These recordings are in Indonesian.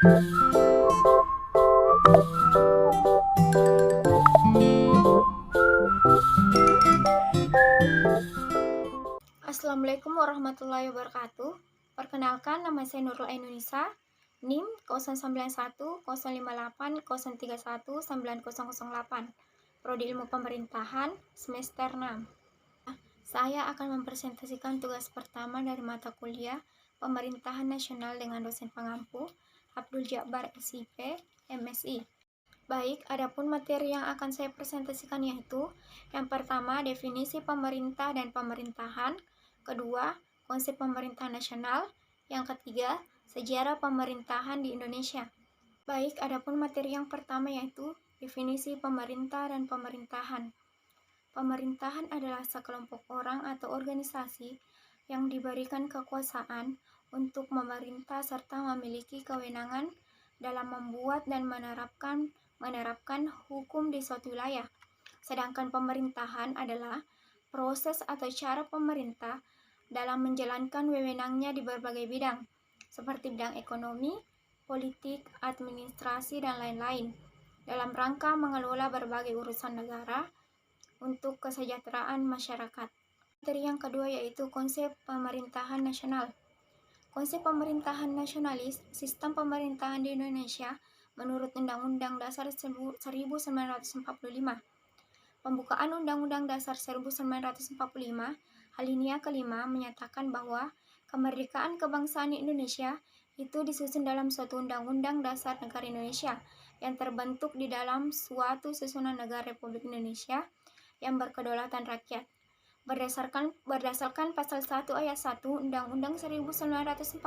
Assalamualaikum warahmatullahi wabarakatuh. Perkenalkan, nama saya Nurul Ainunisa, NIM 0910580319008, Prodi Ilmu Pemerintahan, semester 6. Saya akan mempresentasikan tugas pertama dari mata kuliah Pemerintahan Nasional dengan dosen pengampu Abdul Jabbar SIP, MSI. Baik, adapun materi yang akan saya presentasikan yaitu yang pertama, definisi pemerintah dan pemerintahan, kedua, konsep pemerintahan nasional, yang ketiga, sejarah pemerintahan di Indonesia. Baik, adapun materi yang pertama yaitu definisi pemerintah dan pemerintahan. Pemerintahan adalah sekelompok orang atau organisasi yang diberikan kekuasaan untuk memerintah serta memiliki kewenangan dalam membuat dan menerapkan hukum di suatu wilayah. Sedangkan pemerintahan adalah proses atau cara pemerintah dalam menjalankan wewenangnya di berbagai bidang, seperti bidang ekonomi, politik, administrasi, dan lain-lain, dalam rangka mengelola berbagai urusan negara untuk kesejahteraan masyarakat. Materi yang kedua yaitu konsep pemerintahan nasional. Konsep pemerintahan nasionalis, sistem pemerintahan di Indonesia menurut Undang-Undang Dasar 1945. Pembukaan Undang-Undang Dasar 1945, alinea kelima menyatakan bahwa kemerdekaan kebangsaan Indonesia itu disusun dalam suatu Undang-Undang Dasar Negara Indonesia yang terbentuk di dalam suatu susunan negara Republik Indonesia yang berkedaulatan rakyat. Berdasarkan pasal 1 ayat 1 Undang-Undang 1945,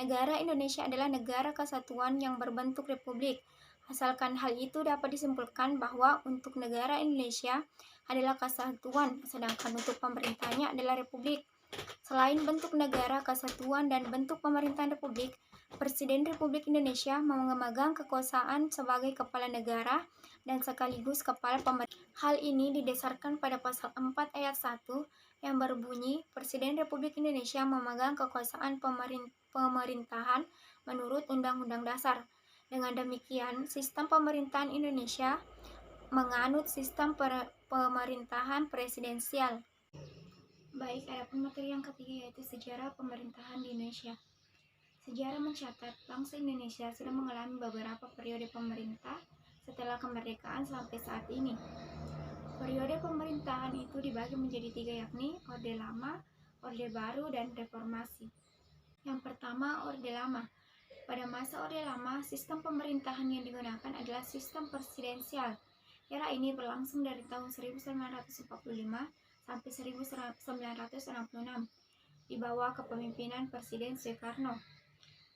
negara Indonesia adalah negara kesatuan yang berbentuk republik. Asalkan hal itu dapat disimpulkan bahwa untuk negara Indonesia adalah kesatuan, sedangkan untuk pemerintahnya adalah republik. Selain bentuk negara kesatuan dan bentuk pemerintahan republik, Presiden Republik Indonesia memegang kekuasaan sebagai kepala negara dan sekaligus kepala pemerintah. Hal ini didasarkan pada pasal 4 ayat 1 yang berbunyi Presiden Republik Indonesia memegang kekuasaan pemerintahan menurut Undang-Undang Dasar. Dengan demikian, sistem pemerintahan Indonesia menganut sistem pemerintahan presidensial. Baik, adapun materi yang ketiga yaitu sejarah pemerintahan di Indonesia. Sejarah mencatat bangsa Indonesia sudah mengalami beberapa periode pemerintah setelah kemerdekaan sampai saat ini. Periode pemerintahan itu dibagi menjadi 3 yakni Orde Lama, Orde Baru, dan Reformasi. Yang pertama, Orde Lama. Pada masa Orde Lama, sistem pemerintahan yang digunakan adalah sistem presidensial. Era ini berlangsung dari tahun 1945 sampai 1966 di bawah kepemimpinan Presiden Soekarno.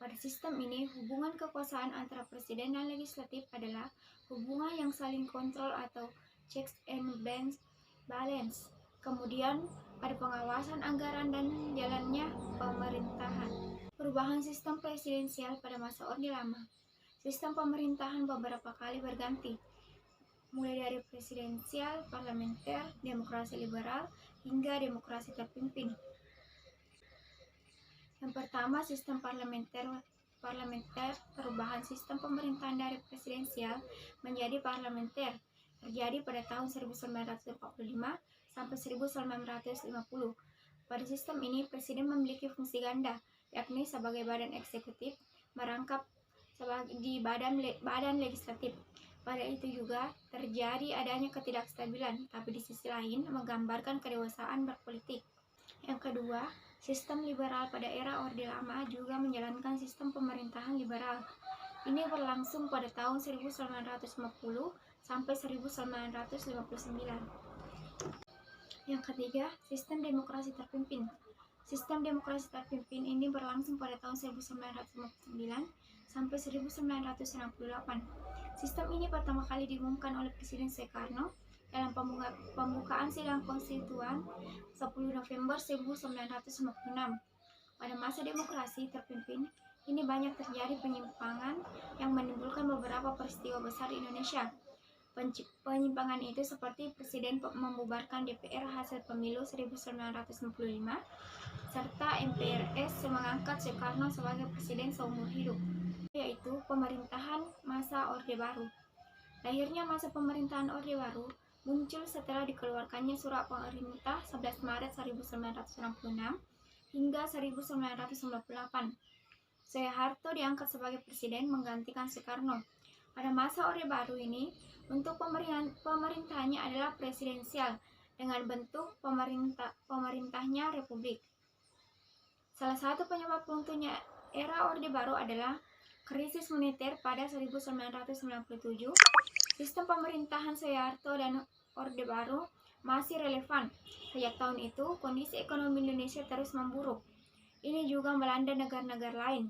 Pada sistem ini, hubungan kekuasaan antara presiden dan legislatif adalah hubungan yang saling kontrol atau checks and balance. Kemudian, pada pengawasan anggaran dan jalannya pemerintahan. Perubahan sistem presidensial pada masa Orde Lama. Sistem pemerintahan beberapa kali berganti, mulai dari presidensial, parlementer, demokrasi liberal, hingga demokrasi terpimpin. Yang pertama, sistem parlementer. Perubahan sistem pemerintahan dari presidensial menjadi parlementer terjadi pada tahun 1945 sampai 1950. Pada sistem ini, presiden memiliki fungsi ganda, yakni sebagai badan eksekutif merangkap di badan legislatif. Pada itu juga terjadi adanya ketidakstabilan, tapi di sisi lain menggambarkan kedewasaan berpolitik. Yang kedua, sistem liberal. Pada era Orde Lama juga menjalankan sistem pemerintahan liberal. Ini berlangsung pada tahun 1950 sampai 1959. Yang ketiga, sistem demokrasi terpimpin. Sistem demokrasi terpimpin ini berlangsung pada tahun 1959 sampai 1968. Sistem ini pertama kali diumumkan oleh Presiden Soekarno dalam pembukaan sidang konstituan 10 November 1956. Pada masa demokrasi terpimpin ini banyak terjadi penyimpangan yang menimbulkan beberapa peristiwa besar di Indonesia. Penyimpangan itu seperti Presiden membubarkan DPR hasil pemilu 1965, serta MPRS mengangkat Soekarno sebagai presiden seumur hidup. yaitu pemerintahan masa Orde Baru. Lahirnya masa pemerintahan Orde Baru muncul setelah dikeluarkannya Surat Pemerintah 11 Maret 1966 hingga 1998. Soeharto diangkat sebagai presiden menggantikan Soekarno. Pada masa Orde Baru ini, bentuk pemerintahannya adalah presidensial dengan bentuk pemerintahnya republik. Salah satu penyebab runtuhnya era Orde Baru adalah krisis moneter pada 1997. Sistem pemerintahan Soeharto dan Orde Baru masih relevan. Sejak tahun itu, kondisi ekonomi Indonesia terus memburuk. Ini juga melanda negara-negara lain.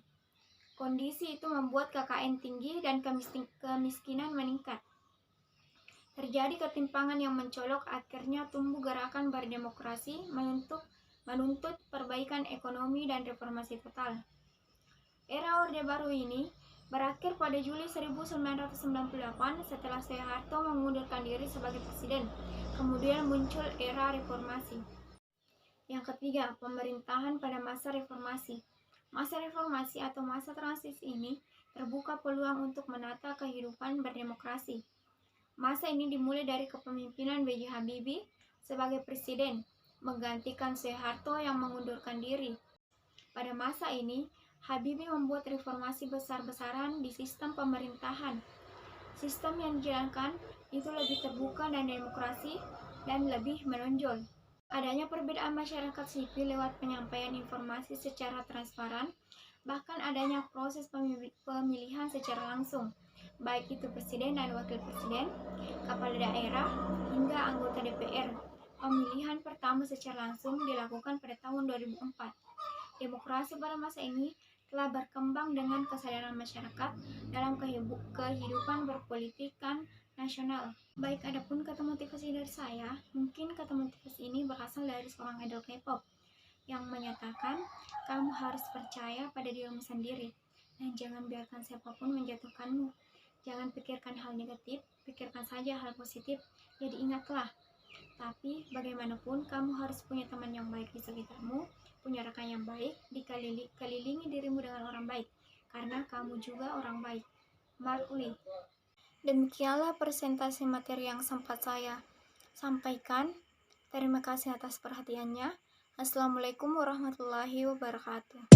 Kondisi itu membuat KKN tinggi dan kemiskinan meningkat. Terjadi ketimpangan yang mencolok, akhirnya tumbuh gerakan berdemokrasi menuntut perbaikan ekonomi dan reformasi total. Era Orde Baru ini berakhir pada Juli 1998 setelah Soeharto mengundurkan diri sebagai presiden. Kemudian muncul era reformasi. Yang ketiga, pemerintahan pada masa reformasi. Masa reformasi atau masa transisi ini terbuka peluang untuk menata kehidupan berdemokrasi. Masa ini dimulai dari kepemimpinan B.J. Habibie sebagai presiden, menggantikan Soeharto yang mengundurkan diri. Pada masa ini, Habibie membuat reformasi besar-besaran di sistem pemerintahan. Sistem yang dijalankan itu lebih terbuka dan demokrasi dan lebih menonjol. Adanya perbedaan masyarakat sipil lewat penyampaian informasi secara transparan, bahkan adanya proses pemilihan secara langsung, baik itu presiden dan wakil presiden, kepala daerah, hingga anggota DPR. Pemilihan pertama secara langsung dilakukan pada tahun 2004. Demokrasi pada masa ini telah berkembang dengan kesadaran masyarakat dalam kehidupan berpolitikan nasional. Baik, adapun kata motivasi dari saya, mungkin kata motivasi ini berasal dari seorang idol K-pop yang menyatakan kamu harus percaya pada dirimu sendiri dan jangan biarkan siapapun menjatuhkanmu. Jangan pikirkan hal negatif, pikirkan saja hal positif. Jadi ingatlah, tapi bagaimanapun kamu harus punya teman yang baik di sekitarmu, punya rekan yang baik, dikelilingi dirimu dengan orang baik, karena kamu juga orang baik. Mark Lee. Demikianlah presentasi materi yang sempat saya sampaikan. Terima kasih atas perhatiannya. Assalamualaikum warahmatullahi wabarakatuh.